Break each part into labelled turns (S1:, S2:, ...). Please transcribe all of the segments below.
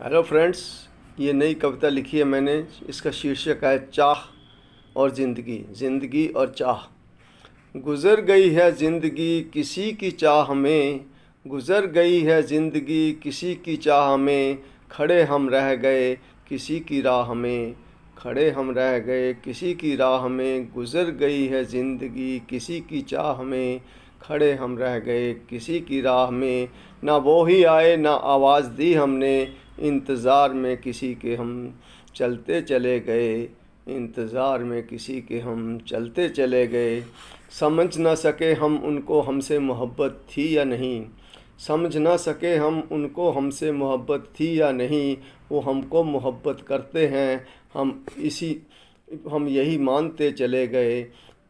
S1: Hello friends, ये नई कविता लिखी है मैंने। इसका शीर्षक है चाह और ज़िंदगी और चाह। गुज़र गई है ज़िंदगी किसी की चाह में, गुज़र गई है ज़िंदगी किसी की चाह में, खड़े हम रह गए किसी की राह में, खड़े हम रह गए किसी की राह में। गुज़र गई है ज़िंदगी किसी की चाह में, खड़े हम रह गए किसी की राह में। ना वो ही आए ना आवाज़ दी हमने, इंतज़ार में किसी के हम चलते चले गए, इंतज़ार में किसी के हम चलते चले गए। समझ न सके हम उनको हमसे मोहब्बत थी या नहीं, समझ न सके हम उनको हमसे मोहब्बत थी या नहीं। वो हमको मोहब्बत करते हैं, हम यही मानते चले गए।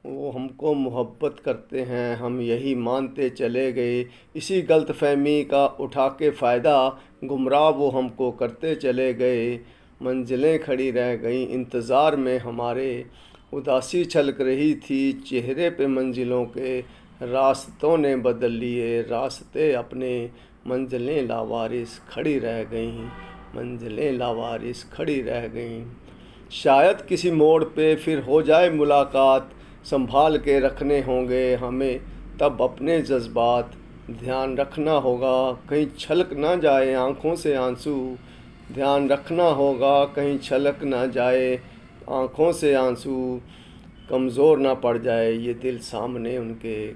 S1: वो हमको मोहब्बत करते हैं, हम यही मानते चले गए। इसी गलतफहमी का उठा के फ़ायदा, गुमराह वो हमको करते चले गए। मंजिलें खड़ी रह गईं इंतज़ार में हमारे, उदासी छलक रही थी चेहरे पे मंजिलों के। रास्तों ने बदल लिए रास्ते अपने, मंजिलें लावारिस खड़ी रह गईं, मंजिलें लावारिस खड़ी रह गईं। शायद किसी मोड़ पे फिर हो जाए मुलाकात, संभाल के रखने होंगे हमें तब अपने जज्बात। ध्यान रखना होगा कहीं छलक ना जाए आँखों से आंसू, ध्यान रखना होगा कहीं छलक ना जाए आँखों से आंसू। कमज़ोर ना पड़ जाए ये दिल सामने उनके,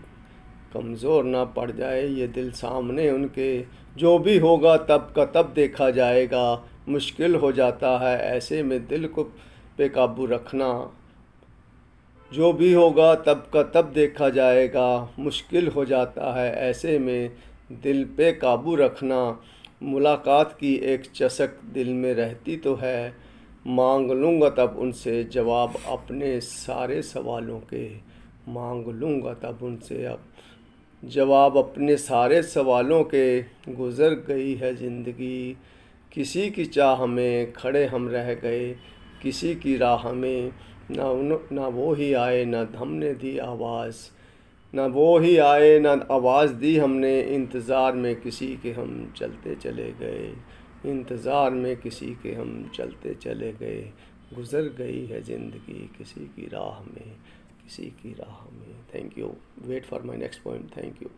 S1: कमज़ोर ना पड़ जाए ये दिल सामने उनके। जो भी होगा तब का तब देखा जाएगा, मुश्किल हो जाता है ऐसे में दिल को पे काबू रखना। जो भी होगा तब का तब देखा जाएगा, मुश्किल हो जाता है ऐसे में दिल पे काबू रखना। मुलाकात की एक चसक दिल में रहती तो है, मांग लूँगा तब उनसे जवाब अपने सारे सवालों के, मांग लूँगा तब उनसे अब जवाब अपने सारे सवालों के। गुज़र गई है ज़िंदगी किसी की चाह में, खड़े हम रह गए किसी की राह में। ना वो ही आए ना हमने दी आवाज़, ना वो ही आए ना आवाज़ दी हमने। इंतज़ार में किसी के हम चलते चले गए, इंतज़ार में किसी के हम चलते चले गए। गुज़र गई है ज़िंदगी किसी की राह में, किसी की राह में। Thank you. Wait for my next point. Thank you.